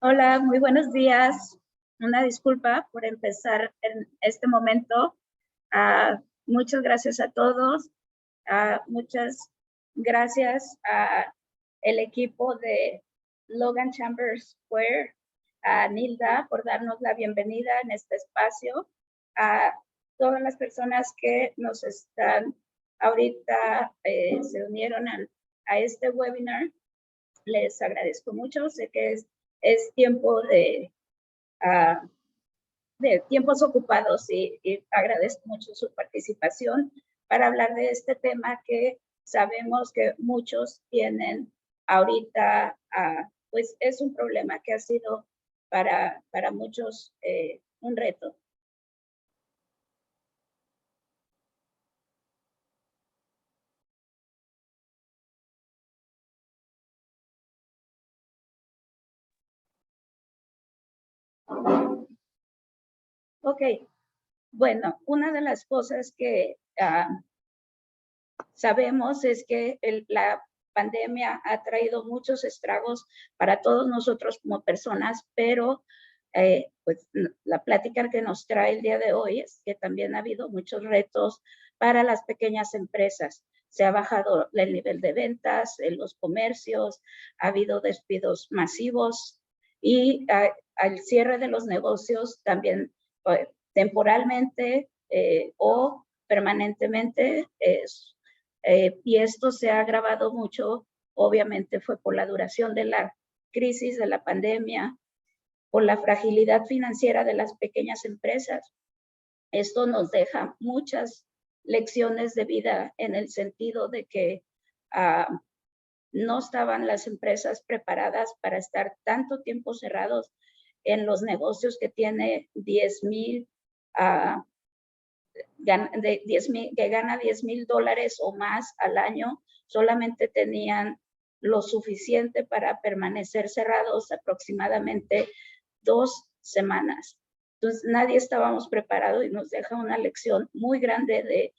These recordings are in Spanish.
Hola, muy buenos días. Una disculpa por empezar en este momento. Muchas gracias a todos. Muchas gracias a el equipo de Logan Chambers Square, a Nilda por darnos la bienvenida en este espacio, a todas las personas que nos están ahorita se unieron a este webinar. Les agradezco mucho. Sé que es tiempo de tiempos ocupados y agradezco mucho su participación para hablar de este tema que sabemos que muchos tienen ahorita, pues es un problema que ha sido para muchos un reto. Ok, bueno, una de las cosas que sabemos es que la pandemia ha traído muchos estragos para todos nosotros como personas, pero pues la plática que nos trae el día de hoy es que también ha habido muchos retos para las pequeñas empresas. Se ha bajado el nivel de ventas en los comercios, ha habido despidos masivos y al cierre de los negocios también temporalmente o permanentemente y esto se ha agravado mucho, obviamente fue por la duración de la crisis de la pandemia, por la fragilidad financiera de las pequeñas empresas. Esto nos deja muchas lecciones de vida en el sentido de que no estaban las empresas preparadas para estar tanto tiempo cerrados en los negocios que tiene 10,000 que gana $10,000 o más al año, solamente tenían lo suficiente para permanecer cerrados aproximadamente 2 semanas. Entonces, nadie estábamos preparados y nos deja una lección muy grande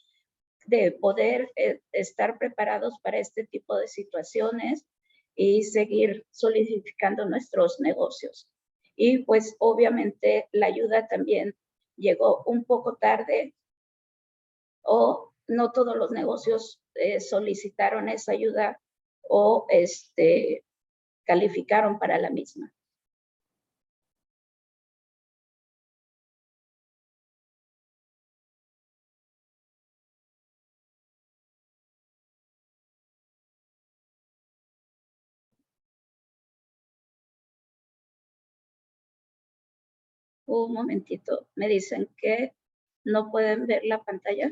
de poder estar preparados para este tipo de situaciones y seguir solidificando nuestros negocios. Y pues obviamente la ayuda también llegó un poco tarde, o no todos los negocios solicitaron esa ayuda o calificaron para la misma. Un momentito, me dicen que no pueden ver la pantalla.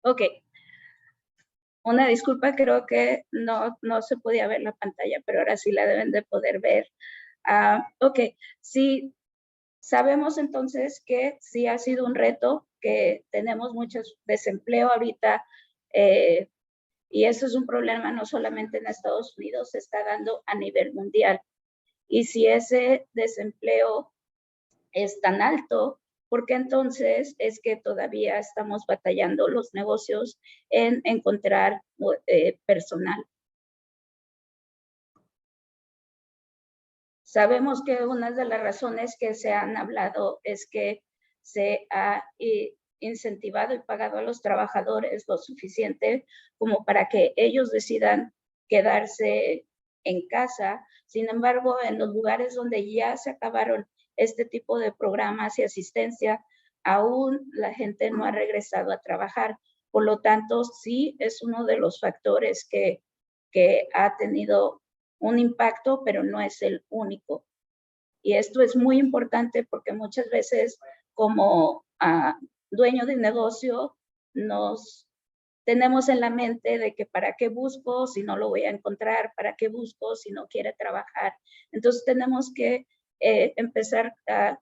Ok, una disculpa, creo que no se podía ver la pantalla, pero ahora sí la deben de poder ver. Ok, sí, sabemos entonces que sí ha sido un reto, que tenemos mucho desempleo ahorita, y eso es un problema no solamente en Estados Unidos, se está dando a nivel mundial. Y si ese desempleo es tan alto, ¿por qué entonces es que todavía estamos batallando los negocios en encontrar personal? Sabemos que una de las razones que se han hablado es que se ha incentivado y pagado a los trabajadores lo suficiente como para que ellos decidan quedarse en casa. Sin embargo, en los lugares donde ya se acabaron este tipo de programas y asistencia, aún la gente no ha regresado a trabajar. Por lo tanto, sí es uno de los factores que ha tenido un impacto, pero no es el único. Y esto es muy importante porque muchas veces como dueño de negocio nos tenemos en la mente de que para qué busco si no lo voy a encontrar, para qué busco si no quiere trabajar. Entonces tenemos que empezar a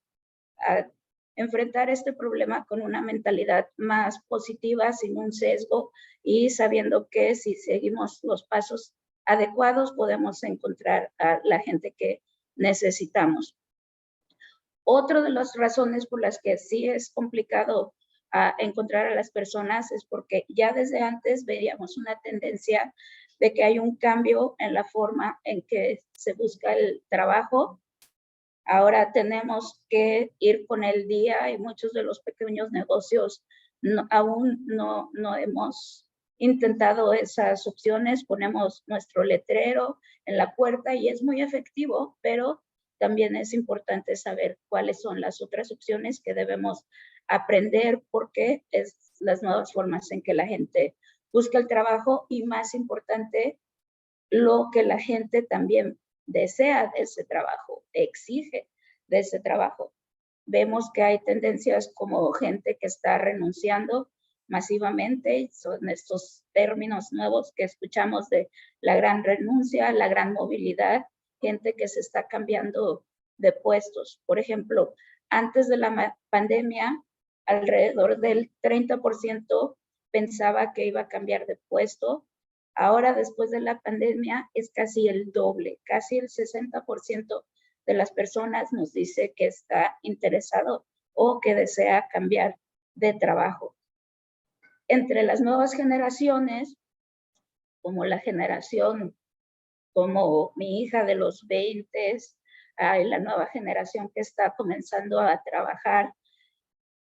enfrentar este problema con una mentalidad más positiva, sin un sesgo y sabiendo que si seguimos los pasos adecuados podemos encontrar a la gente que necesitamos. Otra de las razones por las que sí es complicado encontrar a las personas es porque ya desde antes veíamos una tendencia de que hay un cambio en la forma en que se busca el trabajo. Ahora tenemos que ir con el día y muchos de los pequeños negocios aún no hemos intentado esas opciones. Ponemos nuestro letrero en la puerta y es muy efectivo, pero también es importante saber cuáles son las otras opciones que debemos aprender porque es las nuevas formas en que la gente busca el trabajo y más importante, lo que la gente también desea de ese trabajo, exige de ese trabajo. Vemos que hay tendencias como gente que está renunciando masivamente, son estos términos nuevos que escuchamos de la gran renuncia, la gran movilidad, gente que se está cambiando de puestos. Por ejemplo, antes de la pandemia, alrededor del 30% pensaba que iba a cambiar de puesto. Ahora, después de la pandemia, es casi el doble, casi el 60% de las personas nos dice que está interesado o que desea cambiar de trabajo. Entre las nuevas generaciones, como la generación, como mi hija de los 20, la nueva generación que está comenzando a trabajar,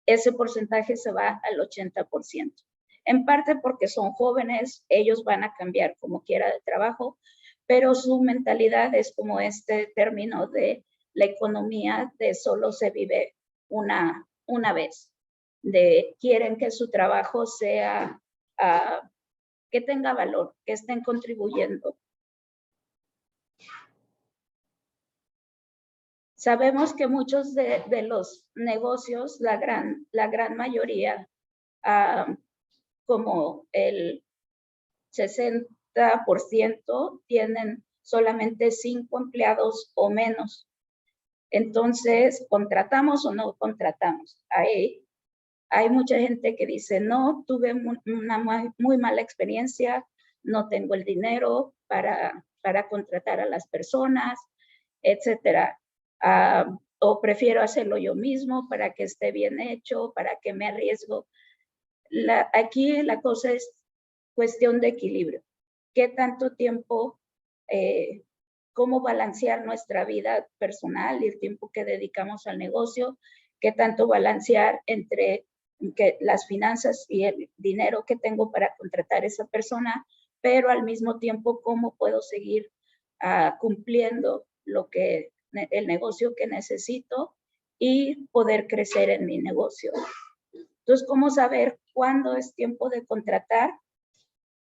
ese porcentaje se va al 80%. En parte porque son jóvenes, ellos van a cambiar como quiera de trabajo, pero su mentalidad es como este término de la economía de solo se vive una vez, de quieren que su trabajo sea, que tenga valor, que estén contribuyendo. Sabemos que muchos de los negocios, la gran mayoría, como el 60% tienen solamente 5 empleados o menos. Entonces, ¿contratamos o no contratamos? Hay mucha gente que dice, no, tuve una muy mala experiencia, no tengo el dinero para contratar a las personas, etcétera. O prefiero hacerlo yo mismo para que esté bien hecho, para que me arriesgo. Aquí la cosa es cuestión de equilibrio. ¿Qué tanto tiempo, cómo balancear nuestra vida personal y el tiempo que dedicamos al negocio? ¿Qué tanto balancear entre las finanzas y el dinero que tengo para contratar a esa persona, pero al mismo tiempo cómo puedo seguir cumpliendo el negocio que necesito y poder crecer en mi negocio? Entonces, ¿cómo saber cuándo es tiempo de contratar?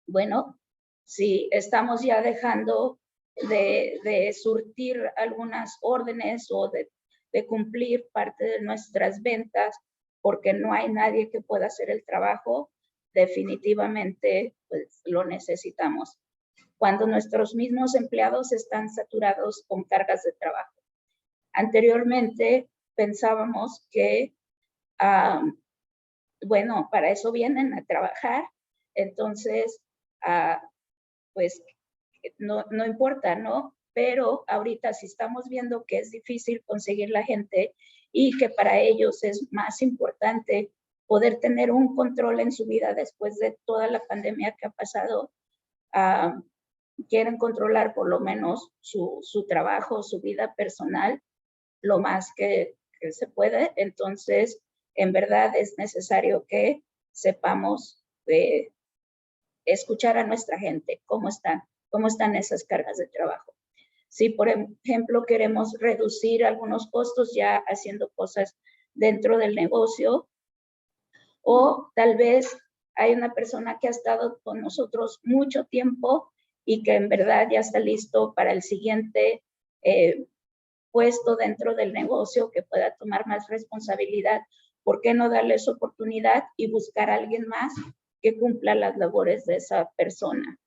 Bueno, si estamos ya dejando de surtir algunas órdenes o de cumplir parte de nuestras ventas porque no hay nadie que pueda hacer el trabajo, definitivamente pues, lo necesitamos. Cuando nuestros mismos empleados están saturados con cargas de trabajo. Anteriormente pensábamos que bueno, para eso vienen a trabajar, entonces, pues no importa, ¿no? Pero ahorita si estamos viendo que es difícil conseguir la gente y que para ellos es más importante poder tener un control en su vida después de toda la pandemia que ha pasado, quieren controlar por lo menos su trabajo, su vida personal, lo más que se puede. Entonces, en verdad es necesario que sepamos escuchar a nuestra gente, cómo están esas cargas de trabajo. Si, por ejemplo, queremos reducir algunos costos ya haciendo cosas dentro del negocio, o tal vez hay una persona que ha estado con nosotros mucho tiempo y que en verdad ya está listo para el siguiente puesto dentro del negocio, que pueda tomar más responsabilidad. ¿Por qué no darles oportunidad y buscar a alguien más que cumpla las labores de esa persona?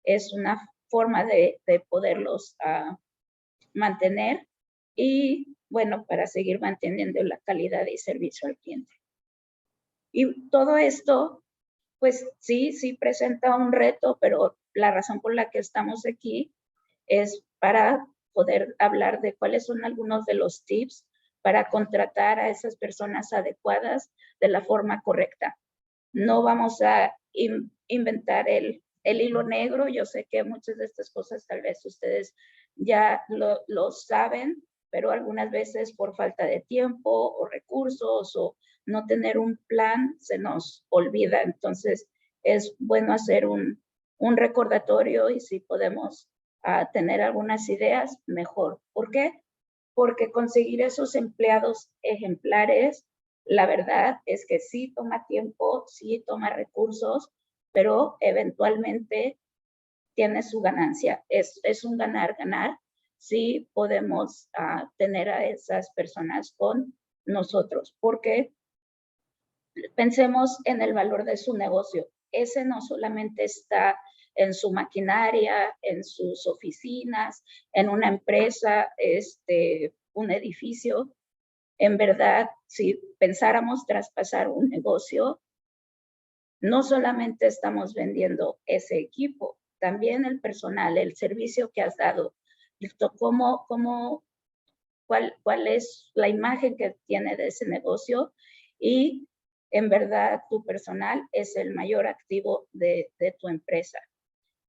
Es una forma de poderlos mantener y, bueno, para seguir manteniendo la calidad y servicio al cliente. Y todo esto, pues sí presenta un reto, pero la razón por la que estamos aquí es para poder hablar de cuáles son algunos de los tips para contratar a esas personas adecuadas de la forma correcta. No vamos a inventar el hilo negro. Yo sé que muchas de estas cosas tal vez ustedes ya lo saben, pero algunas veces por falta de tiempo o recursos o no tener un plan se nos olvida. Entonces es bueno hacer un recordatorio y si podemos tener algunas ideas, mejor. ¿Por qué? Porque conseguir esos empleados ejemplares, la verdad es que sí toma tiempo, sí toma recursos, pero eventualmente tiene su ganancia. Es un ganar-ganar si podemos tener a esas personas con nosotros, porque pensemos en el valor de su negocio. Ese no solamente está en su maquinaria, en sus oficinas, en una empresa, un edificio. En verdad, si pensáramos traspasar un negocio, no solamente estamos vendiendo ese equipo, también el personal, el servicio que has dado, cuál es la imagen que tiene de ese negocio y en verdad tu personal es el mayor activo de tu empresa.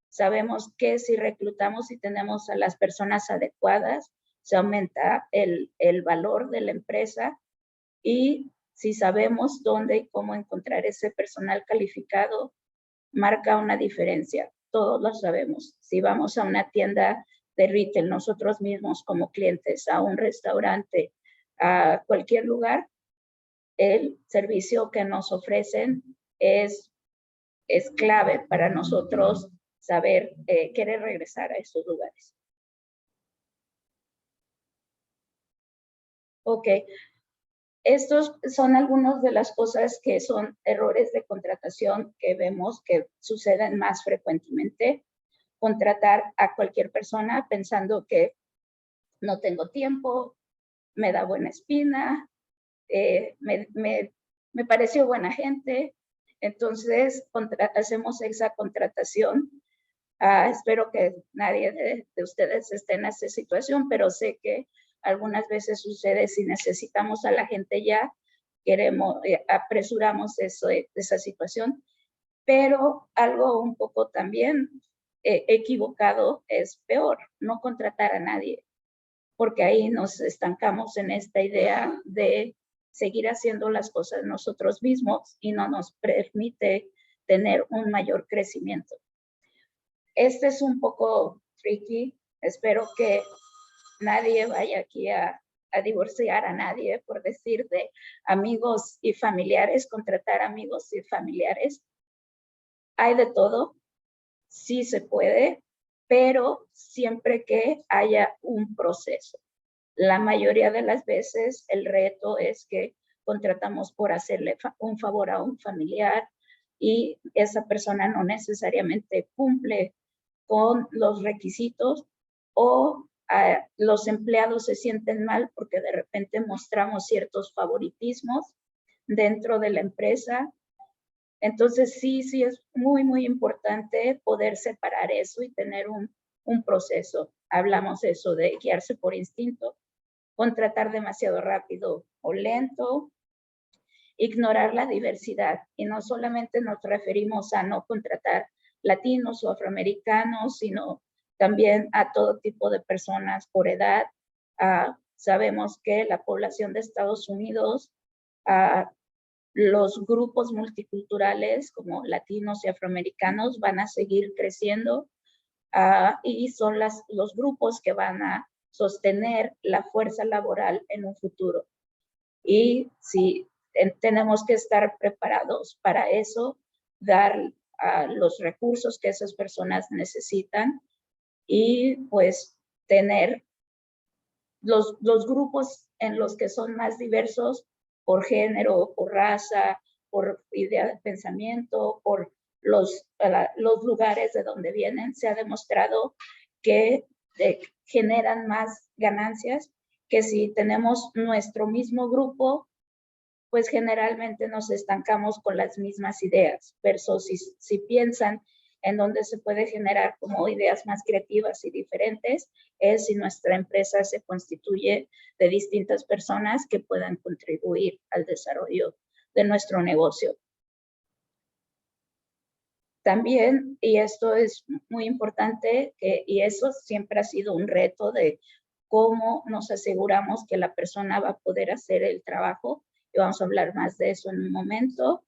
Sabemos que si reclutamos y tenemos a las personas adecuadas, se aumenta el valor de la empresa y si sabemos dónde y cómo encontrar ese personal calificado, marca una diferencia. Todos lo sabemos. Si vamos a una tienda de retail, nosotros mismos como clientes, a un restaurante, a cualquier lugar, el servicio que nos ofrecen es clave para nosotros saber querer regresar a esos lugares. Ok, estos son algunas de las cosas que son errores de contratación que vemos que suceden más frecuentemente. Contratar a cualquier persona pensando que no tengo tiempo, me da buena espina, me pareció buena gente. Entonces, hacemos esa contratación. Espero que nadie de ustedes esté en esa situación, pero sé que algunas veces sucede si necesitamos a la gente ya, apresuramos esa situación. Pero algo un poco también equivocado es peor, no contratar a nadie, porque ahí nos estancamos en esta idea de seguir haciendo las cosas nosotros mismos y no nos permite tener un mayor crecimiento. Este es un poco tricky. Espero que nadie vaya aquí a divorciar a nadie por decir de amigos y familiares, contratar amigos y familiares. Hay de todo, sí se puede, pero siempre que haya un proceso. La mayoría de las veces el reto es que contratamos por hacerle un favor a un familiar y esa persona no necesariamente cumple con los requisitos o los empleados se sienten mal porque de repente mostramos ciertos favoritismos dentro de la empresa. Entonces sí es muy, muy importante poder separar eso y tener un proceso. Hablamos eso de guiarse por instinto, contratar demasiado rápido o lento, ignorar la diversidad. Y no solamente nos referimos a no contratar latinos o afroamericanos, sino también a todo tipo de personas por edad. Sabemos que la población de Estados Unidos, los grupos multiculturales como latinos y afroamericanos van a seguir creciendo y son los grupos que van a sostener la fuerza laboral en un futuro. Y si tenemos que estar preparados para eso, dar los recursos que esas personas necesitan y pues tener los grupos en los que son más diversos por género, por raza, por idea de pensamiento, por los lugares de donde vienen. Se ha demostrado que generan más ganancias que si tenemos nuestro mismo grupo, pues generalmente nos estancamos con las mismas ideas, versus si piensan en donde se puede generar como ideas más creativas y diferentes, es si nuestra empresa se constituye de distintas personas que puedan contribuir al desarrollo de nuestro negocio. También, y esto es muy importante, y eso siempre ha sido un reto de cómo nos aseguramos que la persona va a poder hacer el trabajo, y vamos a hablar más de eso en un momento.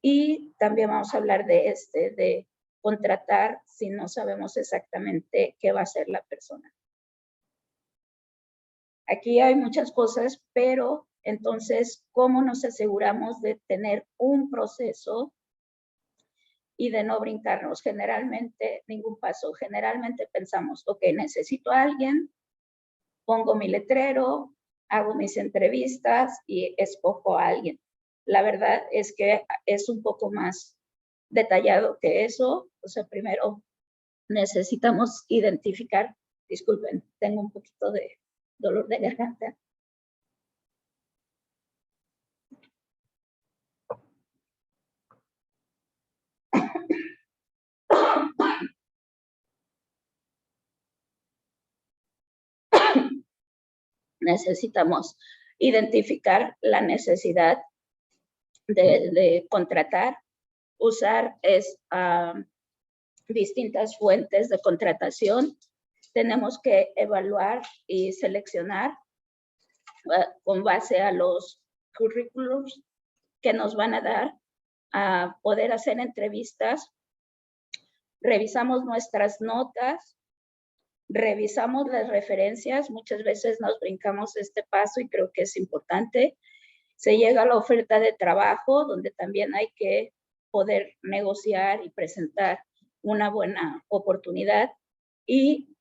Y también vamos a hablar de contratar si no sabemos exactamente qué va a hacer la persona. Aquí hay muchas cosas, pero entonces, ¿cómo nos aseguramos de tener un proceso y de no brincarnos generalmente ningún paso? Generalmente pensamos, ok, necesito a alguien, pongo mi letrero, hago mis entrevistas y escojo a alguien. La verdad es que es un poco más detallado que eso. O sea, primero necesitamos identificar, disculpen, tengo un poquito de dolor de garganta. Necesitamos identificar la necesidad de contratar, usar distintas fuentes de contratación. Tenemos que evaluar y seleccionar con base a los currículums que nos van a dar, a poder hacer entrevistas. Revisamos nuestras notas, revisamos las referencias. Muchas veces nos brincamos este paso y creo que es importante. Se llega a la oferta de trabajo, donde también hay que poder negociar y presentar una buena oportunidad. Y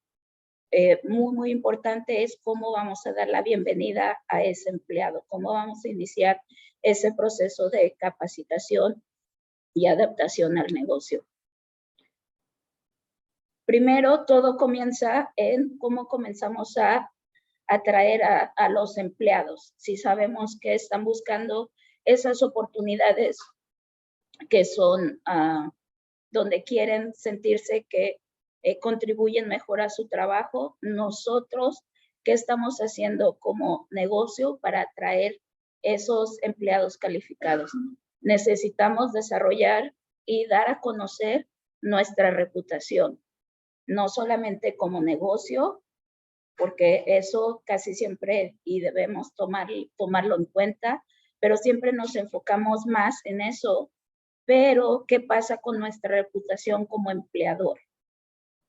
muy importante es cómo vamos a dar la bienvenida a ese empleado, cómo vamos a iniciar ese proceso de capacitación y adaptación al negocio. Primero, todo comienza en cómo comenzamos a atraer a los empleados. Si sabemos que están buscando esas oportunidades que son donde quieren sentirse que contribuyen mejor a su trabajo, nosotros, ¿qué estamos haciendo como negocio para atraer esos empleados calificados? Necesitamos desarrollar y dar a conocer nuestra reputación, no solamente como negocio, porque eso casi siempre y debemos tomarlo en cuenta, pero siempre nos enfocamos más en eso. Pero, ¿qué pasa con nuestra reputación como empleador?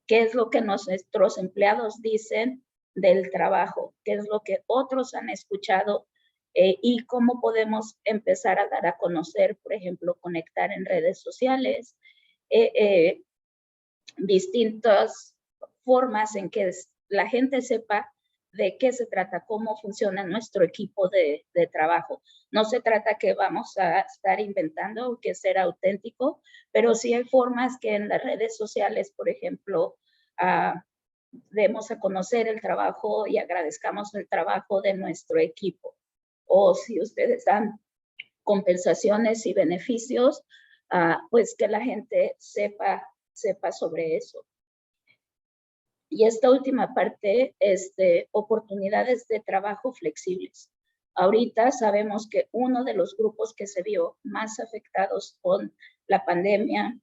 ¿Qué es lo que nuestros empleados dicen del trabajo? ¿Qué es lo que otros han escuchado? Y cómo podemos empezar a dar a conocer, por ejemplo, conectar en redes sociales, distintas formas en que la gente sepa de qué se trata, cómo funciona nuestro equipo de trabajo. No se trata que vamos a estar inventando o que ser auténtico, pero sí hay formas que en las redes sociales, por ejemplo, demos a conocer el trabajo y agradezcamos el trabajo de nuestro equipo. O si ustedes dan compensaciones y beneficios, pues que la gente sepa sobre eso. Y esta última parte es de oportunidades de trabajo flexibles. Ahorita sabemos que uno de los grupos que se vio más afectados con la pandemia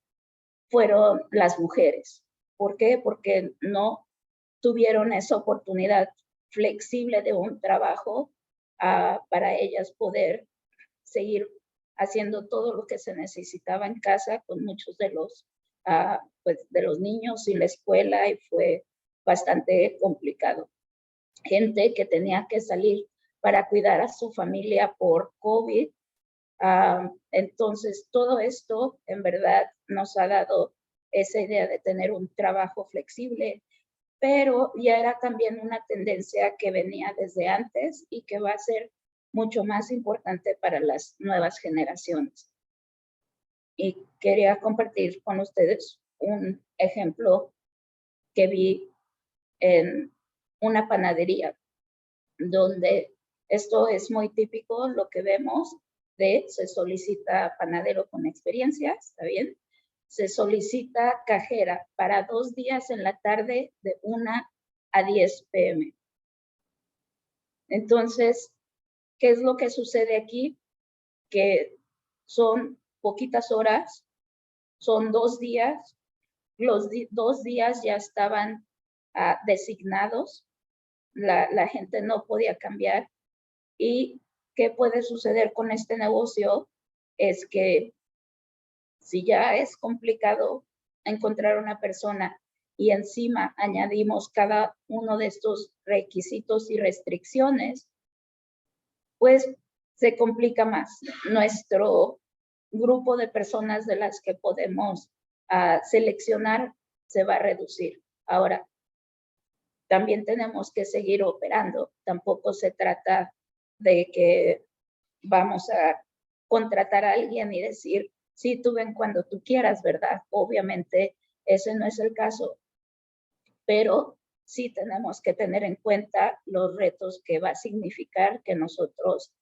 fueron las mujeres. ¿Por qué? Porque no tuvieron esa oportunidad flexible de un trabajo para ellas poder seguir haciendo todo lo que se necesitaba en casa con muchos de los niños y la escuela, y fue bastante complicado. Gente que tenía que salir para cuidar a su familia por COVID, Entonces, todo esto en verdad nos ha dado esa idea de tener un trabajo flexible, pero ya era también una tendencia que venía desde antes y que va a ser mucho más importante para las nuevas generaciones. Y quería compartir con ustedes un ejemplo que vi en una panadería, donde esto es muy típico, lo que vemos se solicita panadero con experiencia, ¿está bien? Se solicita cajera para 2 días en la tarde de 1 a 10 p.m. Entonces, ¿qué es lo que sucede aquí? Que son poquitas horas, son 2 días, los 2 días ya estaban designados, la gente no podía cambiar. ¿Y qué puede suceder con este negocio? Es que si ya es complicado encontrar una persona y encima añadimos cada uno de estos requisitos y restricciones, pues se complica más. Nuestro grupo de personas de las que podemos seleccionar se va a reducir. Ahora, también tenemos que seguir operando. Tampoco se trata de que vamos a contratar a alguien y decir, sí, tú ven cuando tú quieras, ¿verdad? Obviamente ese no es el caso, pero sí tenemos que tener en cuenta los retos que va a significar que nosotros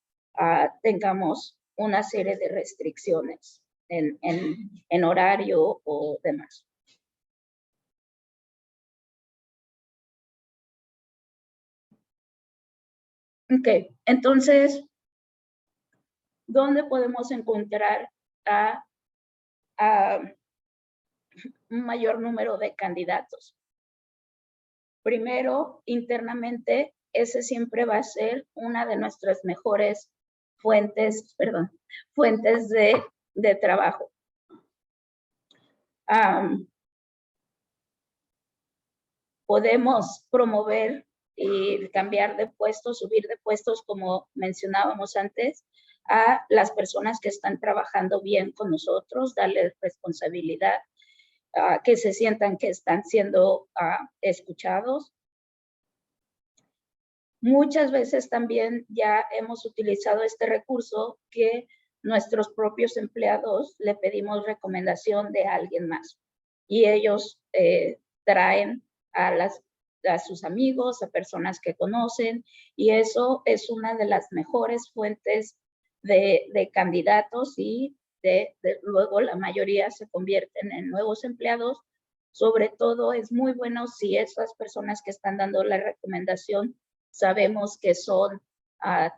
tengamos una serie de restricciones en horario o demás. Ok, entonces, ¿dónde podemos encontrar a un mayor número de candidatos? Primero, internamente, ese siempre va a ser una de nuestras mejores fuentes de trabajo. Podemos promover y cambiar de puestos, subir de puestos, como mencionábamos antes, a las personas que están trabajando bien con nosotros, darles responsabilidad, que se sientan que están siendo escuchados. Muchas veces también ya hemos utilizado este recurso que nuestros propios empleados le pedimos recomendación de alguien más y ellos traen a sus amigos, a personas que conocen, y eso es una de las mejores fuentes de candidatos y luego la mayoría se convierten en nuevos empleados. Sobre todo es muy bueno si esas personas que están dando la recomendación sabemos que son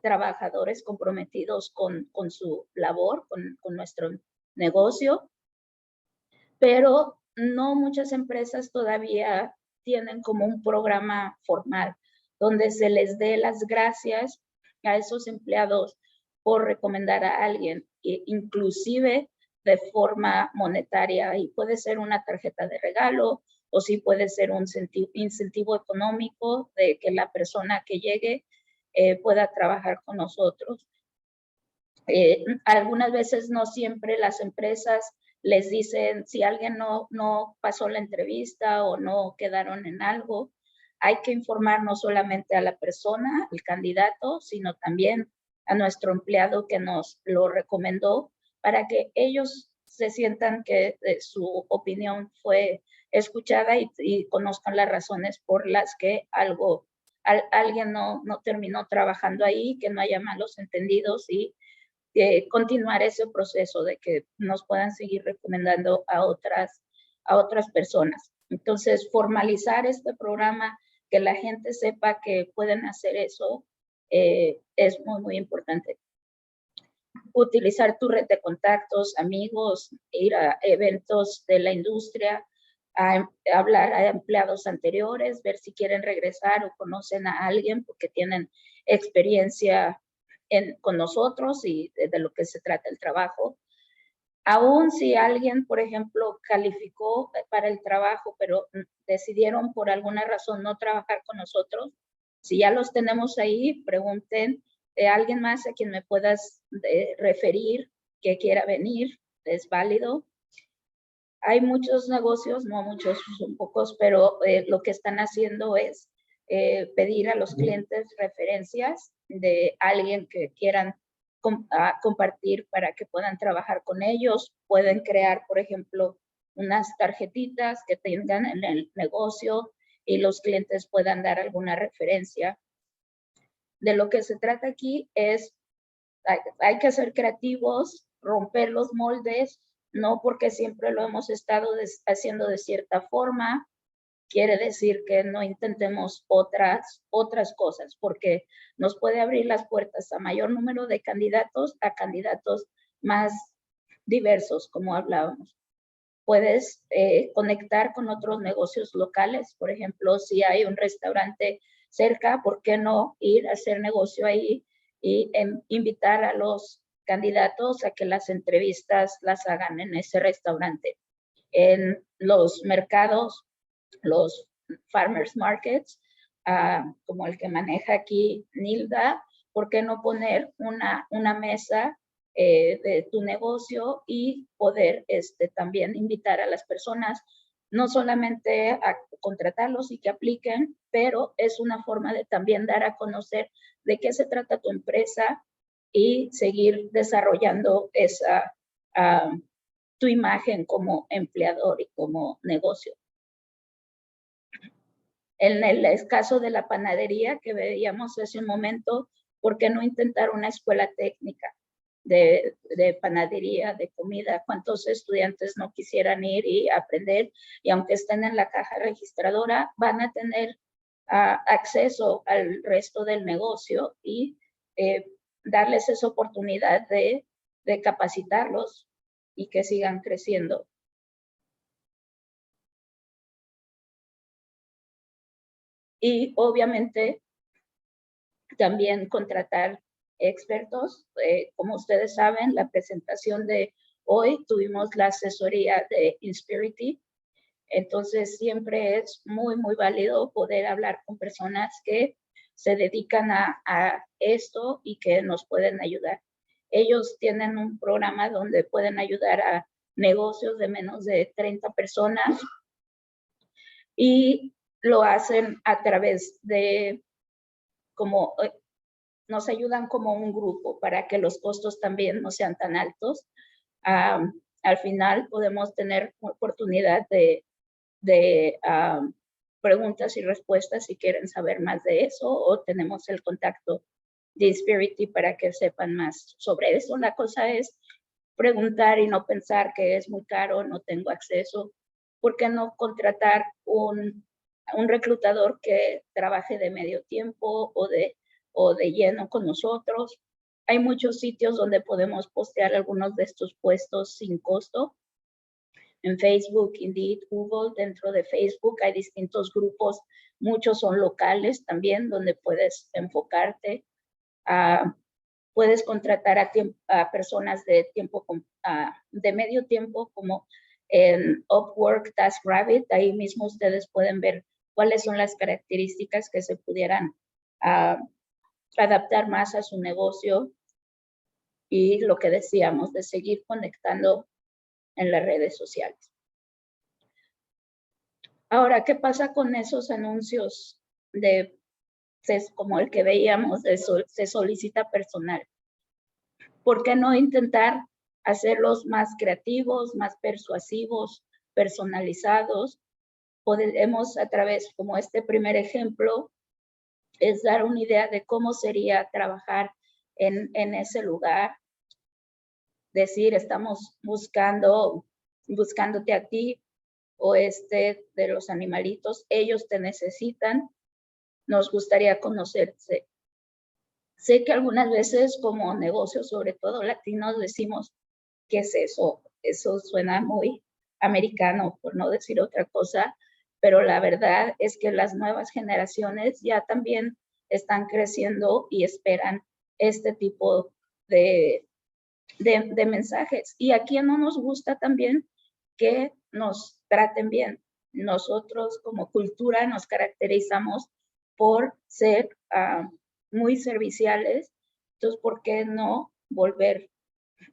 trabajadores comprometidos con su labor, con nuestro negocio, pero no muchas empresas todavía tienen como un programa formal donde se les dé las gracias a esos empleados por recomendar a alguien, inclusive de forma monetaria, y puede ser una tarjeta de regalo o sí puede ser un incentivo económico de que la persona que llegue pueda trabajar con nosotros. Algunas veces, no siempre, las empresas les dicen si alguien no pasó la entrevista o no quedaron en algo. Hay que informar no solamente a la persona, el candidato, sino también a nuestro empleado que nos lo recomendó, para que ellos se sientan que su opinión fue escuchada y conozcan las razones por las que alguien no terminó trabajando ahí, que no haya malos entendidos y continuar ese proceso de que nos puedan seguir recomendando a otras personas. Entonces, formalizar este programa, que la gente sepa que pueden hacer eso, es muy, muy importante. Utilizar tu red de contactos, amigos, ir a eventos de la industria, a hablar a empleados anteriores, ver si quieren regresar o conocen a alguien porque tienen experiencia con nosotros y de lo que se trata el trabajo. Aún si alguien, por ejemplo, calificó para el trabajo, pero decidieron por alguna razón no trabajar con nosotros, si ya los tenemos ahí, pregunten alguien más a quien me puedas referir que quiera venir, es válido. Hay muchos negocios, no muchos, son pocos, pero lo que están haciendo es pedir a los clientes referencias de alguien que quieran compartir para que puedan trabajar con ellos. Pueden crear, por ejemplo, unas tarjetitas que tengan en el negocio y los clientes puedan dar alguna referencia. De lo que se trata aquí es, hay que ser creativos, romper los moldes, no porque siempre lo hemos estado haciendo de cierta forma, quiere decir que no intentemos otras cosas, porque nos puede abrir las puertas a mayor número de candidatos, a candidatos más diversos, como hablábamos. Puedes conectar con otros negocios locales, por ejemplo, si hay un restaurante cerca, ¿por qué no ir a hacer negocio ahí y invitar a los candidatos a que las entrevistas las hagan en ese restaurante? En los mercados, los farmers markets, como el que maneja aquí Nilda, ¿por qué no poner una mesa de tu negocio y poder también invitar a las personas, no solamente a contratarlos y que apliquen, pero es una forma de también dar a conocer de qué se trata tu empresa y seguir desarrollando esa, tu imagen como empleador y como negocio. En el caso de la panadería que veíamos hace un momento, ¿por qué no intentar una escuela técnica de panadería, de comida? ¿Cuántos estudiantes no quisieran ir y aprender? Y aunque estén en la caja registradora, van a tener acceso al resto del negocio y darles esa oportunidad de capacitarlos y que sigan creciendo. Y obviamente también contratar expertos. Como ustedes saben, la presentación de hoy tuvimos la asesoría de Inspirity. Entonces siempre es muy, muy válido poder hablar con personas que se dedican a esto y que nos pueden ayudar. Ellos tienen un programa donde pueden ayudar a negocios de menos de 30 personas y lo hacen a través de como nos ayudan como un grupo para que los costos también no sean tan altos. Al final podemos tener oportunidad de preguntas y respuestas si quieren saber más de eso, o tenemos el contacto de Inspirity para que sepan más sobre eso. La cosa es preguntar y no pensar que es muy caro, no tengo acceso. ¿Por qué no contratar un reclutador que trabaje de medio tiempo o de lleno con nosotros? Hay muchos sitios donde podemos postear algunos de estos puestos sin costo. En Facebook, Indeed, Google. Dentro de Facebook hay distintos grupos, muchos son locales también, donde puedes enfocarte. Puedes contratar a personas de tiempo, de medio tiempo, como en Upwork, TaskRabbit. Ahí mismo ustedes pueden ver cuáles son las características que se pudieran adaptar más a su negocio, y lo que decíamos de seguir conectando en las redes sociales. Ahora, ¿qué pasa con esos anuncios como el que veíamos se solicita personal? ¿Por qué no intentar hacerlos más creativos, más persuasivos, personalizados? Podemos, a través, como este primer ejemplo, es dar una idea de cómo sería trabajar en ese lugar. Decir, estamos buscándote a ti, o de los animalitos, ellos te necesitan, nos gustaría conocerte. Sé que algunas veces como negocios, sobre todo latinos, decimos, ¿qué es eso? Eso suena muy americano, por no decir otra cosa, pero la verdad es que las nuevas generaciones ya también están creciendo y esperan este tipo de mensajes. Y a quién no nos gusta también que nos traten bien. Nosotros como cultura nos caracterizamos por ser muy serviciales Entonces, ¿por qué no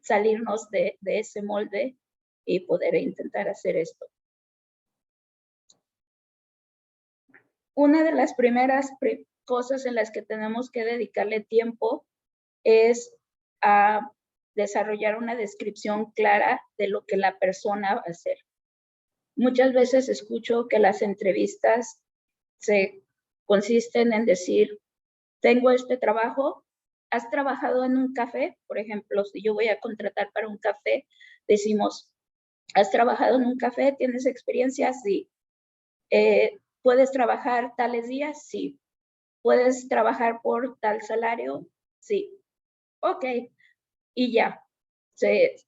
salirnos de ese molde y poder intentar hacer esto? Una de las primeras cosas en las que tenemos que dedicarle tiempo es a desarrollar una descripción clara de lo que la persona va a hacer. Muchas veces escucho que las entrevistas consisten en decir, tengo este trabajo, ¿has trabajado en un café? Por ejemplo, si yo voy a contratar para un café, decimos, ¿has trabajado en un café? ¿Tienes experiencia? Sí. ¿Puedes trabajar tales días? Sí. ¿Puedes trabajar por tal salario? Sí. Ok. Y ya.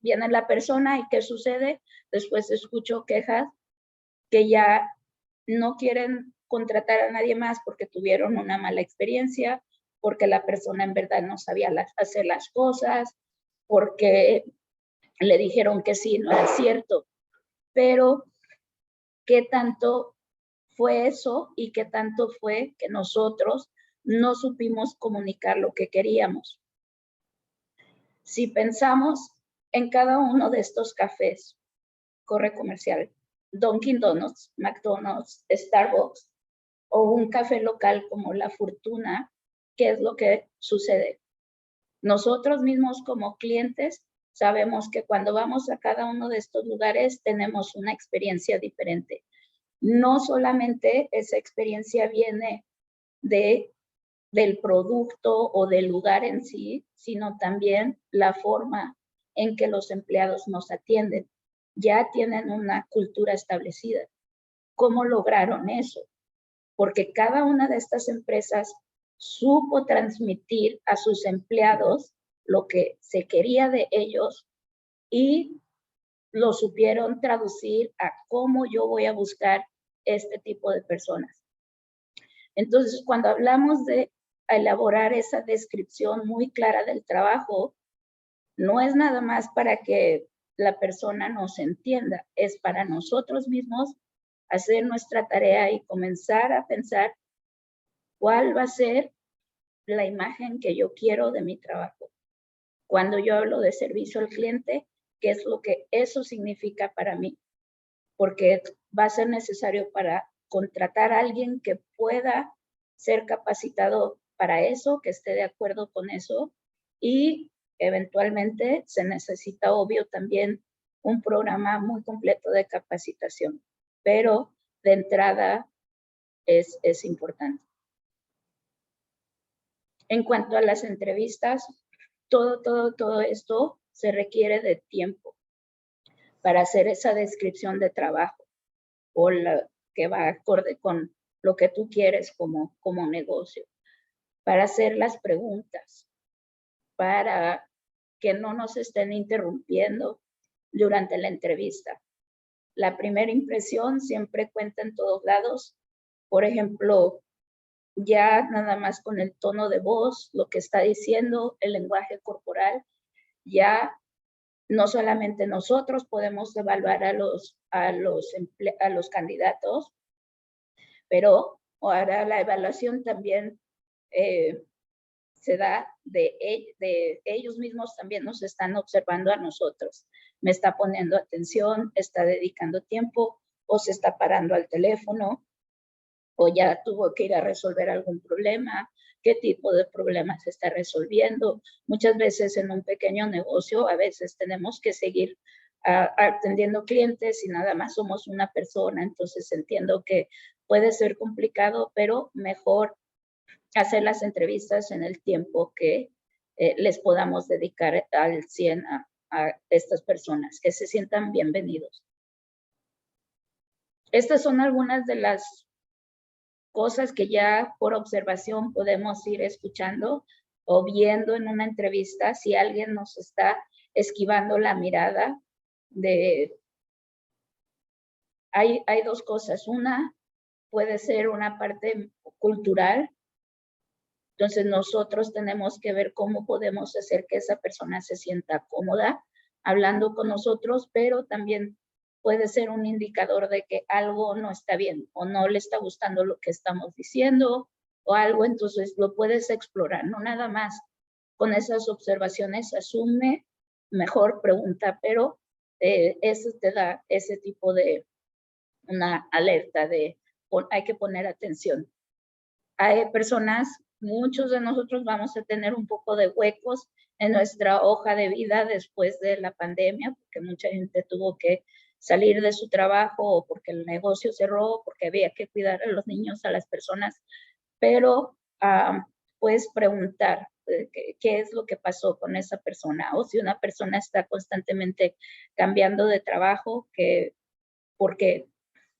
Viene la persona y ¿qué sucede? Después escucho quejas que ya no quieren contratar a nadie más porque tuvieron una mala experiencia, porque la persona en verdad no sabía hacer las cosas, porque le dijeron que sí, no era cierto. Pero, ¿qué tanto fue eso y qué tanto fue que nosotros no supimos comunicar lo que queríamos? Si pensamos en cada uno de estos cafés, corre comercial, Dunkin' Donuts, McDonald's, Starbucks o un café local como La Fortuna, ¿qué es lo que sucede? Nosotros mismos como clientes sabemos que cuando vamos a cada uno de estos lugares tenemos una experiencia diferente. No solamente esa experiencia viene del producto o del lugar en sí, sino también la forma en que los empleados nos atienden. Ya tienen una cultura establecida. ¿Cómo lograron eso? Porque cada una de estas empresas supo transmitir a sus empleados lo que se quería de ellos y lo supieron traducir a cómo yo voy a buscar este tipo de personas. Entonces, cuando hablamos de elaborar esa descripción muy clara del trabajo, no es nada más para que la persona nos entienda, es para nosotros mismos hacer nuestra tarea y comenzar a pensar cuál va a ser la imagen que yo quiero de mi trabajo. Cuando yo hablo de servicio al cliente, ¿qué es lo que eso significa para mí? Porque va a ser necesario para contratar a alguien que pueda ser capacitado para eso, que esté de acuerdo con eso y eventualmente se necesita, obvio, también un programa muy completo de capacitación, pero de entrada es importante. En cuanto a las entrevistas, todo esto se requiere de tiempo para hacer esa descripción de trabajo o la que va acorde con lo que tú quieres como negocio, para hacer las preguntas, para que no nos estén interrumpiendo durante la entrevista. La primera impresión siempre cuenta en todos lados. Por ejemplo, ya nada más con el tono de voz, lo que está diciendo, el lenguaje corporal, ya no solamente nosotros podemos evaluar a los candidatos, pero ahora la evaluación también se da de ellos mismos, también nos están observando a nosotros. Me está poniendo atención, está dedicando tiempo o se está parando al teléfono o ya tuvo que ir a resolver algún problema, qué tipo de problemas está resolviendo. Muchas veces en un pequeño negocio, a veces tenemos que seguir atendiendo clientes y nada más somos una persona, entonces entiendo que puede ser complicado, pero mejor hacer las entrevistas en el tiempo que les podamos dedicar al 100 a estas personas, que se sientan bienvenidos. Estas son algunas de las cosas que ya por observación podemos ir escuchando o viendo en una entrevista si alguien nos está esquivando la mirada. Hay dos cosas. Una puede ser una parte cultural. Entonces nosotros tenemos que ver cómo podemos hacer que esa persona se sienta cómoda hablando con nosotros, pero también puede ser un indicador de que algo no está bien o no le está gustando lo que estamos diciendo o algo, entonces lo puedes explorar, no nada más con esas observaciones asume, mejor pregunta, pero eso te da ese tipo de una alerta de hay que poner atención. Hay personas, muchos de nosotros vamos a tener un poco de huecos en nuestra hoja de vida después de la pandemia, porque mucha gente tuvo que salir de su trabajo o porque el negocio cerró, porque había que cuidar a los niños, a las personas, pero puedes preguntar qué es lo que pasó con esa persona, o si una persona está constantemente cambiando de trabajo, ¿por qué?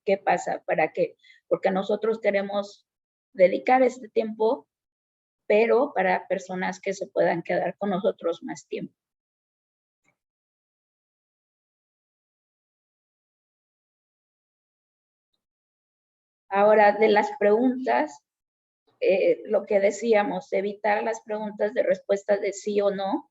¿Qué pasa? ¿Para qué? Porque nosotros queremos dedicar este tiempo, pero para personas que se puedan quedar con nosotros más tiempo. Ahora, de las preguntas, lo que decíamos, evitar las preguntas de respuestas de sí o no,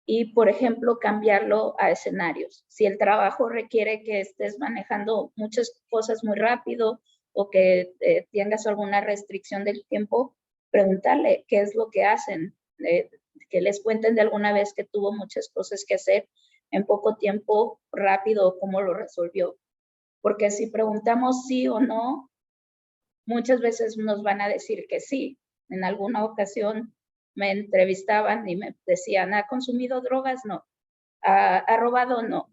y, por ejemplo, cambiarlo a escenarios. Si el trabajo requiere que estés manejando muchas cosas muy rápido o que tengas alguna restricción del tiempo, preguntarle qué es lo que hacen, que les cuenten de alguna vez que tuvo muchas cosas que hacer en poco tiempo, rápido, cómo lo resolvió. Porque si preguntamos sí o no, muchas veces nos van a decir que sí. En alguna ocasión me entrevistaban y me decían, ¿ha consumido drogas? No. ¿Ha robado? No.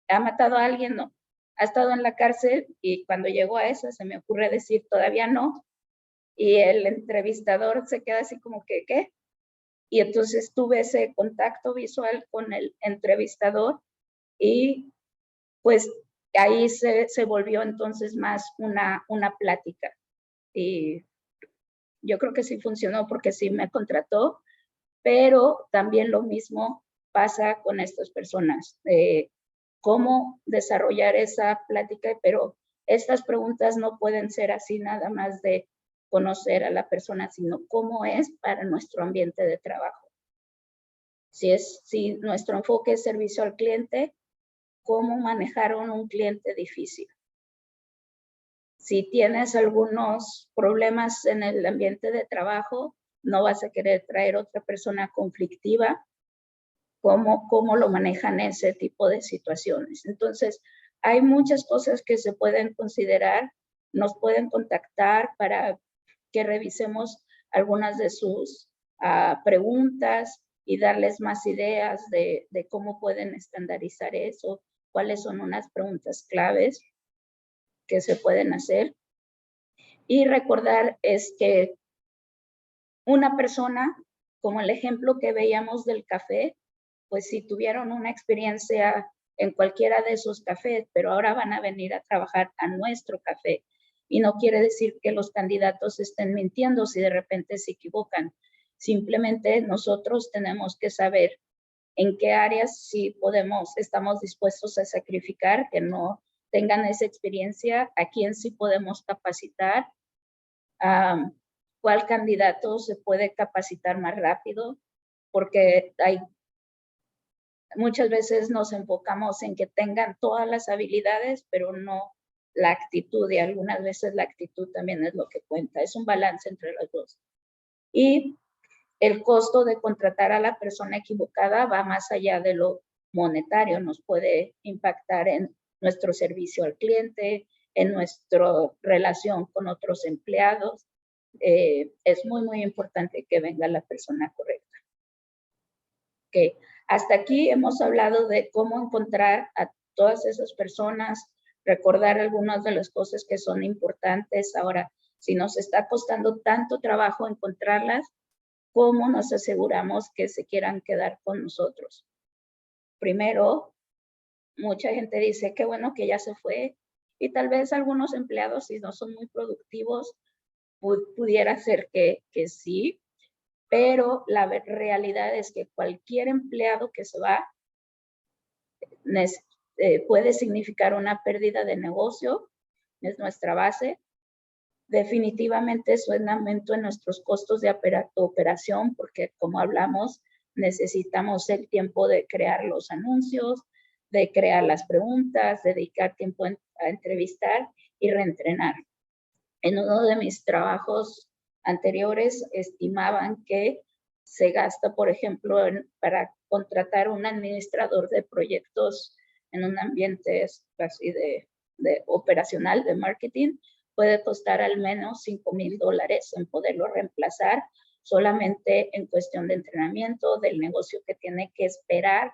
¿Ha matado a alguien? No. ¿Ha estado en la cárcel? Y cuando llegó a eso se me ocurre decir todavía no. Y el entrevistador se queda así como que, ¿qué? Y entonces tuve ese contacto visual con el entrevistador y pues ahí se volvió entonces más una plática. Y yo creo que sí funcionó porque sí me contrató, pero también lo mismo pasa con estas personas. Cómo desarrollar esa plática, pero estas preguntas no pueden ser así nada más de conocer a la persona, sino cómo es para nuestro ambiente de trabajo. Si nuestro enfoque es servicio al cliente, ¿cómo manejaron un cliente difícil? Si tienes algunos problemas en el ambiente de trabajo, no vas a querer traer otra persona conflictiva. ¿Cómo lo manejan ese tipo de situaciones? Entonces, hay muchas cosas que se pueden considerar. Nos pueden contactar para que revisemos algunas de sus preguntas y darles más ideas de cómo pueden estandarizar eso, cuáles son unas preguntas claves que se pueden hacer. Y recordar es que una persona, como el ejemplo que veíamos del café, pues si tuvieron una experiencia en cualquiera de esos cafés, pero ahora van a venir a trabajar a nuestro café. Y no quiere decir que los candidatos estén mintiendo si de repente se equivocan. Simplemente nosotros tenemos que saber en qué áreas sí estamos dispuestos a sacrificar, que no tengan esa experiencia, a quién sí podemos capacitar, cuál candidato se puede capacitar más rápido, porque muchas veces nos enfocamos en que tengan todas las habilidades, pero no la actitud, y algunas veces la actitud también es lo que cuenta. Es un balance entre los dos. Y el costo de contratar a la persona equivocada va más allá de lo monetario, nos puede impactar en nuestro servicio al cliente, en nuestra relación con otros empleados. Es muy, muy importante que venga la persona correcta. Okay. Hasta aquí hemos hablado de cómo encontrar a todas esas personas, recordar algunas de las cosas que son importantes. Ahora, si nos está costando tanto trabajo encontrarlas, ¿cómo nos aseguramos que se quieran quedar con nosotros? Primero, mucha gente dice, qué bueno que ya se fue, y tal vez algunos empleados, si no son muy productivos, pudiera ser que sí, pero la realidad es que cualquier empleado que se va puede significar una pérdida de negocio, es nuestra base. Definitivamente es un aumento en nuestros costos de operación, porque como hablamos, necesitamos el tiempo de crear los anuncios, de crear las preguntas, dedicar tiempo a entrevistar y reentrenar. En uno de mis trabajos anteriores estimaban que se gasta, por ejemplo, para contratar un administrador de proyectos en un ambiente así de operacional, de marketing, puede costar al menos $5,000 en poderlo reemplazar solamente en cuestión de entrenamiento, del negocio que tiene que esperar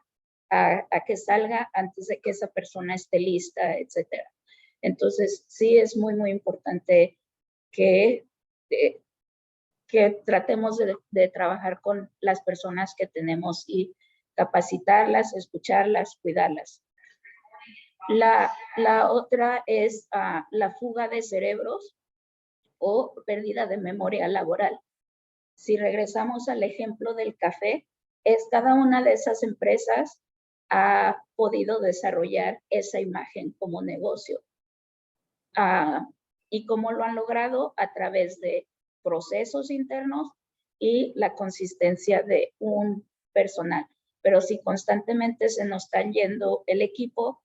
a que salga antes de que esa persona esté lista, etcétera. Entonces, sí es muy, muy importante que tratemos de trabajar con las personas que tenemos y capacitarlas, escucharlas, cuidarlas. La otra es la fuga de cerebros o pérdida de memoria laboral. Si regresamos al ejemplo del café, cada una de esas empresas ha podido desarrollar esa imagen como negocio. ¿Y cómo lo han logrado? A través de procesos internos y la consistencia de un personal. Pero si constantemente se nos está yendo el equipo,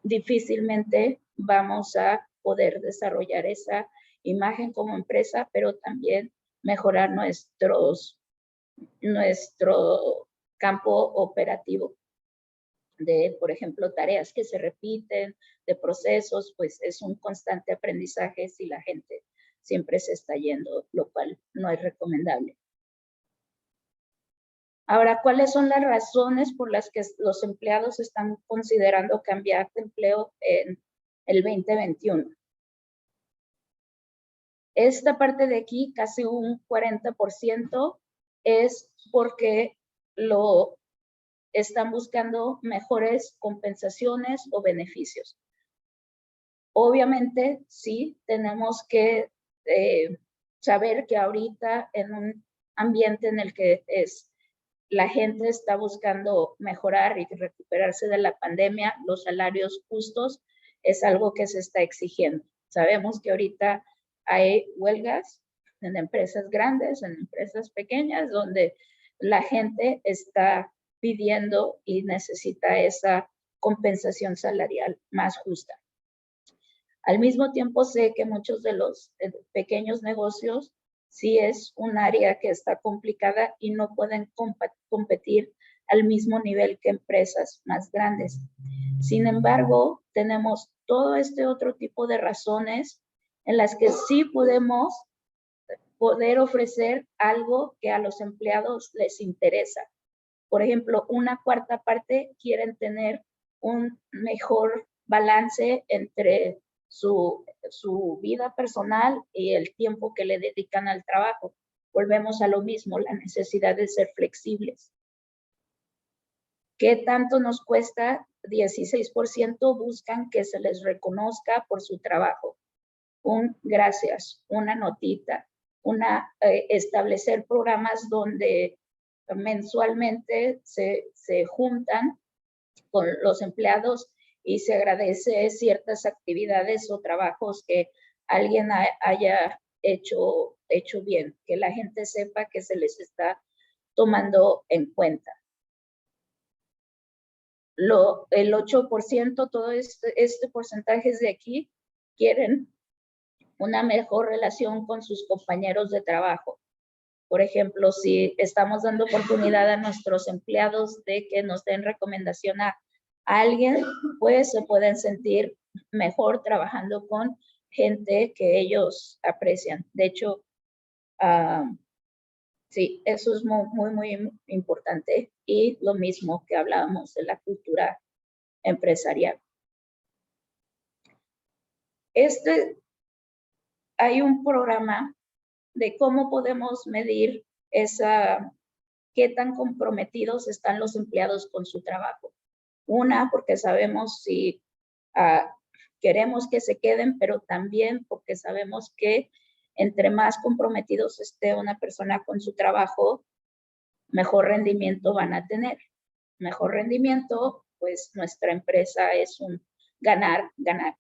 difícilmente vamos a poder desarrollar esa imagen como empresa, pero también mejorar nuestro campo operativo de, por ejemplo, tareas que se repiten, de procesos, pues es un constante aprendizaje si la gente siempre se está yendo, lo cual no es recomendable. Ahora, ¿cuáles son las razones por las que los empleados están considerando cambiar de empleo en el 2021? Esta parte de aquí, casi un 40%, es porque están buscando mejores compensaciones o beneficios. Obviamente, sí, tenemos que saber que ahorita en un ambiente en el que la gente está buscando mejorar y recuperarse de la pandemia, los salarios justos es algo que se está exigiendo. Sabemos que ahorita hay huelgas en empresas grandes, en empresas pequeñas, donde la gente está pidiendo y necesita esa compensación salarial más justa. Al mismo tiempo, sé que muchos de los pequeños negocios sí es un área que está complicada y no pueden competir al mismo nivel que empresas más grandes. Sin embargo, tenemos todo este otro tipo de razones en las que sí podemos poder ofrecer algo que a los empleados les interesa. Por ejemplo, una cuarta parte quieren tener un mejor balance entre su vida personal y el tiempo que le dedican al trabajo. Volvemos a lo mismo, la necesidad de ser flexibles. ¿Qué tanto nos cuesta? 16% buscan que se les reconozca por su trabajo. Un gracias, una notita, establecer programas donde mensualmente se juntan con los empleados y se agradece ciertas actividades o trabajos que alguien haya hecho bien, que la gente sepa que se les está tomando en cuenta. El 8%, todo este porcentaje de aquí, quieren una mejor relación con sus compañeros de trabajo. Por ejemplo, si estamos dando oportunidad a nuestros empleados de que nos den recomendación a alguien, pues se pueden sentir mejor trabajando con gente que ellos aprecian. De hecho, sí, eso es muy, muy importante. Y lo mismo que hablábamos de la cultura empresarial. Hay un programa de cómo podemos medir qué tan comprometidos están los empleados con su trabajo. Una, porque sabemos si queremos que se queden, pero también porque sabemos que entre más comprometidos esté una persona con su trabajo, mejor rendimiento van a tener. Mejor rendimiento, pues nuestra empresa es un ganar, ganar.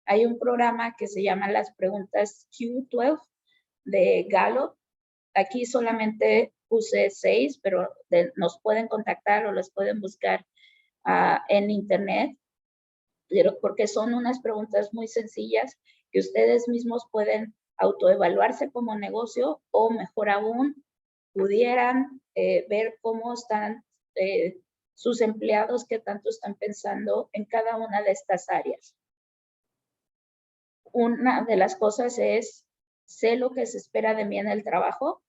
Hay un programa que se llama las preguntas Q12 de Gallup. Aquí solamente puse 6, pero nos pueden contactar o las pueden buscar en internet, porque son unas preguntas muy sencillas que ustedes mismos pueden autoevaluarse como negocio o, mejor aún, pudieran ver cómo están sus empleados, qué tanto están pensando en cada una de estas áreas. Una de las cosas es, sé lo que se espera de mí en el trabajo.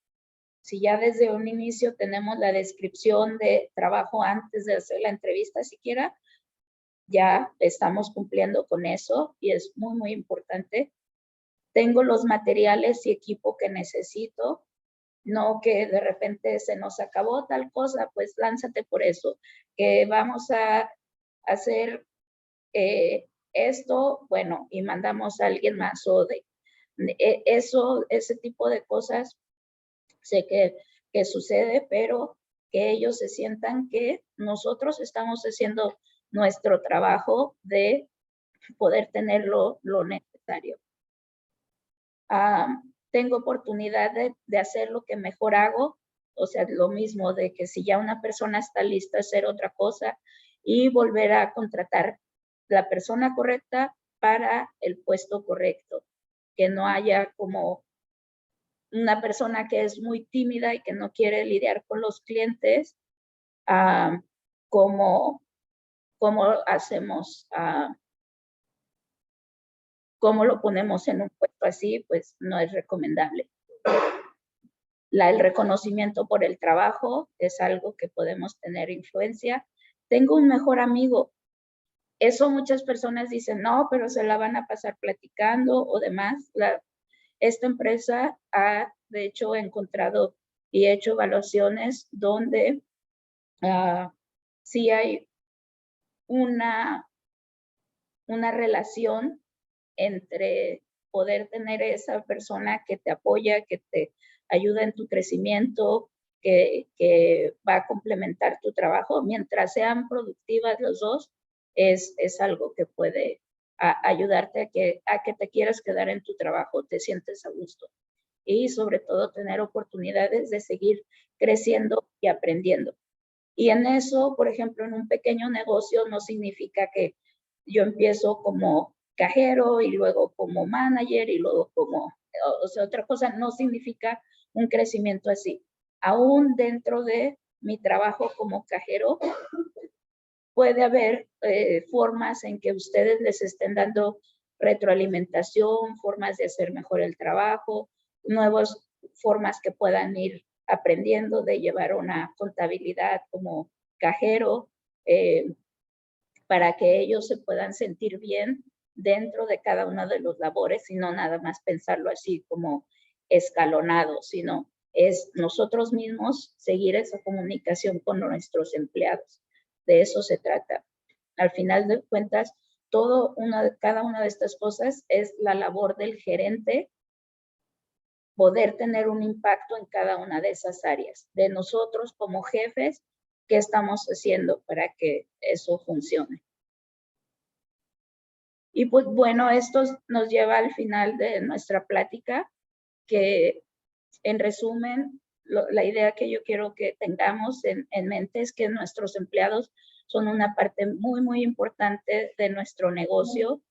Si ya desde un inicio tenemos la descripción de trabajo antes de hacer la entrevista siquiera, ya estamos cumpliendo con eso y es muy, muy importante. Tengo los materiales y equipo que necesito, no que de repente se nos acabó tal cosa, pues lánzate por eso, que vamos a hacer esto, bueno, y mandamos a alguien más o de eso, ese tipo de cosas, sé que sucede, pero que ellos se sientan que nosotros estamos haciendo nuestro trabajo de poder tener lo necesario. Tengo oportunidad de hacer lo que mejor hago, o sea, lo mismo de que si ya una persona está lista a hacer otra cosa y volver a contratar la persona correcta para el puesto correcto, que no haya como una persona que es muy tímida y que no quiere lidiar con los clientes, como hacemos, cómo lo ponemos en un puesto así, pues no es recomendable. El reconocimiento por el trabajo es algo que podemos tener influencia. Tengo un mejor amigo. Eso muchas personas dicen, no, pero se la van a pasar platicando o demás. Esta empresa ha, de hecho, encontrado y hecho evaluaciones donde sí hay una relación entre poder tener esa persona que te apoya, que te ayuda en tu crecimiento, que va a complementar tu trabajo, mientras sean productivas los dos, es algo que puede ayudarte a que te quieras quedar en tu trabajo, te sientes a gusto. Y sobre todo tener oportunidades de seguir creciendo y aprendiendo. Y en eso, por ejemplo, en un pequeño negocio no significa que yo empiezo como cajero y luego como manager y luego como, o sea, otra cosa, no significa un crecimiento así. Aún dentro de mi trabajo como cajero, puede haber formas en que ustedes les estén dando retroalimentación, formas de hacer mejor el trabajo, nuevas formas que puedan ir aprendiendo de llevar una contabilidad como cajero, para que ellos se puedan sentir bien dentro de cada una de los labores y no nada más pensarlo así como escalonado, sino es nosotros mismos seguir esa comunicación con nuestros empleados. De eso se trata. Al final de cuentas, cada una de estas cosas es la labor del gerente, poder tener un impacto en cada una de esas áreas. De nosotros como jefes, ¿qué estamos haciendo para que eso funcione? Y pues bueno, esto nos lleva al final de nuestra plática, que en resumen, la idea que yo quiero que tengamos en mente es que nuestros empleados son una parte muy, muy importante de nuestro negocio,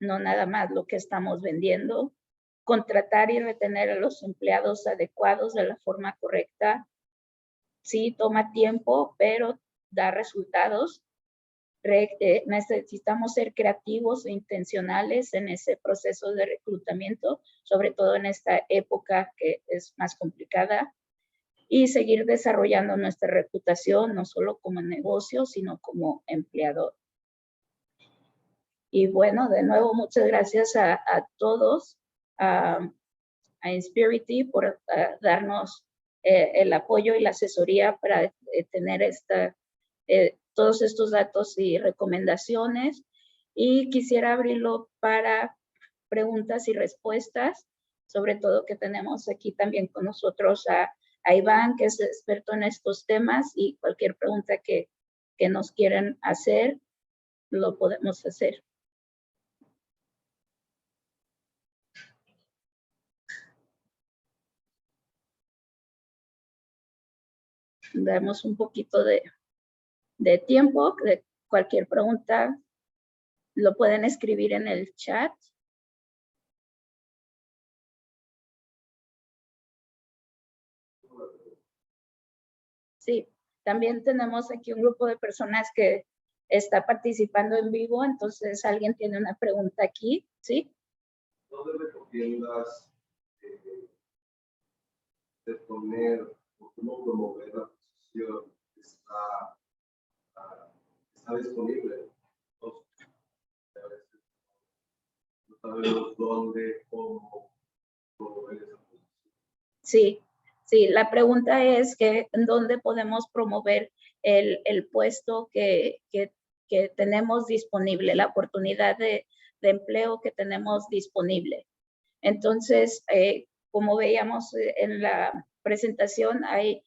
no nada más lo que estamos vendiendo. Contratar y retener a los empleados adecuados de la forma correcta, sí, toma tiempo, pero da resultados. Necesitamos ser creativos e intencionales en ese proceso de reclutamiento, sobre todo en esta época que es más complicada, y seguir desarrollando nuestra reputación, no solo como negocio, sino como empleador. Y bueno, de nuevo, muchas gracias a todos, a Inspirity por darnos el apoyo y la asesoría para tener todos estos datos y recomendaciones. Y quisiera abrirlo para preguntas y respuestas, sobre todo que tenemos aquí también con nosotros a Iván, que es experto en estos temas, y cualquier pregunta que nos quieran hacer, lo podemos hacer. Damos un poquito de tiempo, de cualquier pregunta lo pueden escribir en el chat. Sí, también tenemos aquí un grupo de personas que está participando en vivo, entonces alguien tiene una pregunta aquí, ¿sí? ¿Dónde recomiendas de poner o cómo promover la posición que está disponible? A veces no sabemos dónde, cómo promover esa posición. Sí, sí, la pregunta es que ¿dónde podemos promover el puesto que tenemos disponible, la oportunidad de empleo que tenemos disponible? Entonces, como veíamos en la presentación, hay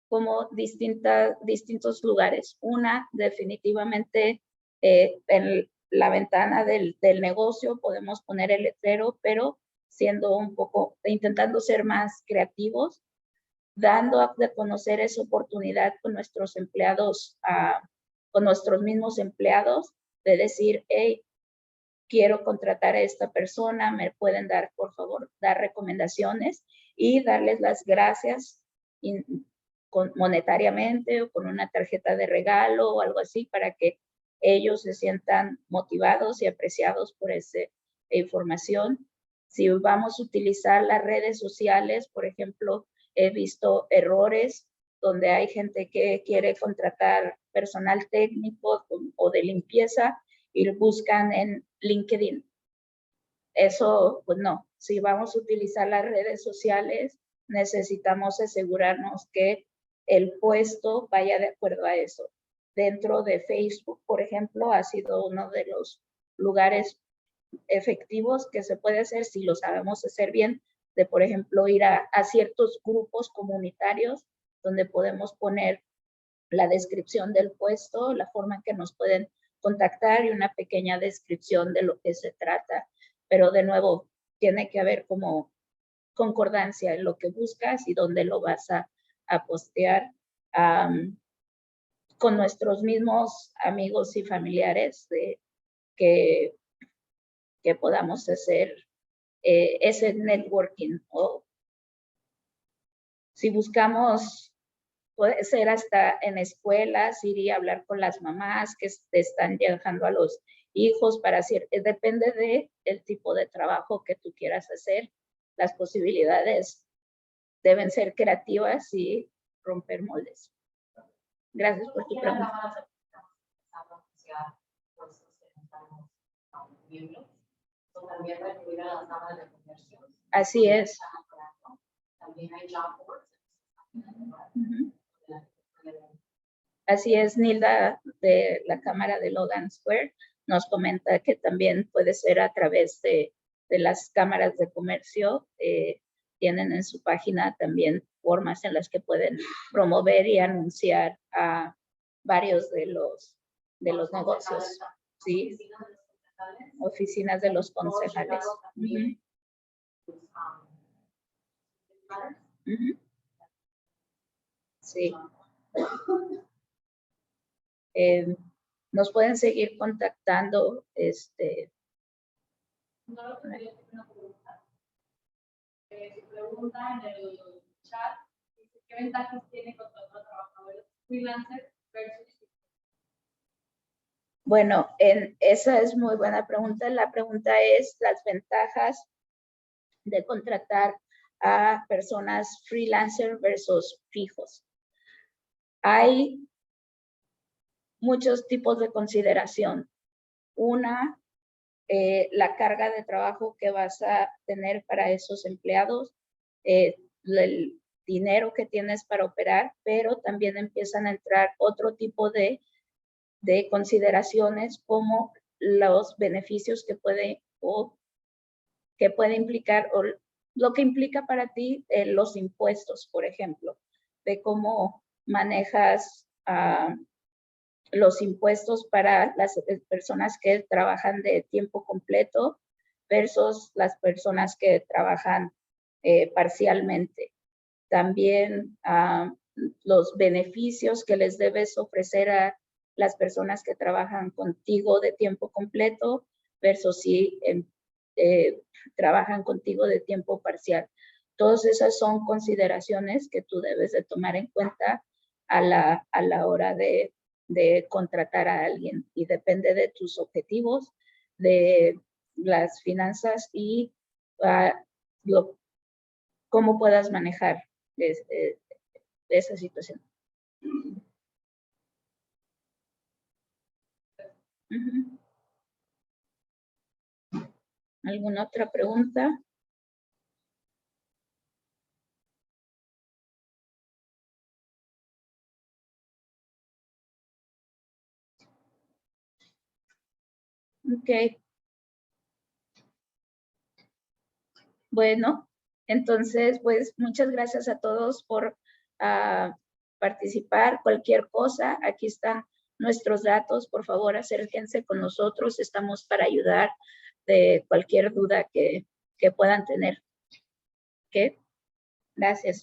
como distintos lugares. Una, definitivamente, en la ventana del negocio podemos poner el letrero, pero siendo un poco, intentando ser más creativos, dando a conocer esa oportunidad con nuestros empleados, con nuestros mismos empleados, de decir, hey, quiero contratar a esta persona, me pueden dar, por favor, dar recomendaciones y darles las gracias monetariamente o con una tarjeta de regalo o algo así para que ellos se sientan motivados y apreciados por esa información. Si vamos a utilizar las redes sociales, por ejemplo, he visto errores donde hay gente que quiere contratar personal técnico o de limpieza y buscan en LinkedIn. Eso, pues no, si vamos a utilizar las redes sociales, necesitamos asegurarnos que el puesto vaya de acuerdo a eso. Dentro de Facebook, por ejemplo, ha sido uno de los lugares efectivos que se puede hacer si lo sabemos hacer bien, de, por ejemplo, ir a ciertos grupos comunitarios donde podemos poner la descripción del puesto, la forma en que nos pueden contactar y una pequeña descripción de lo que se trata. Pero de nuevo, tiene que haber como concordancia en lo que buscas y dónde lo vas a postear con nuestros mismos amigos y familiares que podamos hacer ese networking. O si buscamos, puede ser hasta en escuelas, ir y hablar con las mamás que están dejando a los hijos para hacer, depende del tipo de trabajo que tú quieras hacer. Las posibilidades deben ser creativas y romper moldes. Gracias por tu pregunta. También recurrir a las cámaras de comercio. Así es. También hay job boards. Así es, Nilda de la Cámara de Logan Square nos comenta que también puede ser a través de las cámaras de comercio. Tienen en su página también formas en las que pueden promover y anunciar a varios de los negocios. Sí. Oficinas de los concejales. Sí. Nos pueden seguir contactando. Una pregunta. Se pregunta en el chat, ¿qué ventajas tiene contratar trabajadores freelancers versus? Bueno, esa es muy buena pregunta. La pregunta es las ventajas de contratar a personas freelancer versus fijos. Hay muchos tipos de consideración. Una, la carga de trabajo que vas a tener para esos empleados, el dinero que tienes para operar, pero también empiezan a entrar otro tipo de consideraciones como los beneficios que puede implicar o lo que implica para ti los impuestos, por ejemplo, de cómo manejas los impuestos para las personas que trabajan de tiempo completo versus las personas que trabajan parcialmente. También los beneficios que les debes ofrecer a las personas que trabajan contigo de tiempo completo versus si trabajan contigo de tiempo parcial. Todas esas son consideraciones que tú debes de tomar en cuenta a la hora de contratar a alguien, y depende de tus objetivos, de las finanzas y cómo puedas manejar esa situación. ¿Alguna otra pregunta? Ok. Bueno, entonces, pues muchas gracias a todos por participar. Cualquier cosa, aquí están nuestros datos. Por favor, acérquense con nosotros. Estamos para ayudar de cualquier duda que puedan tener. ¿Ok? Gracias.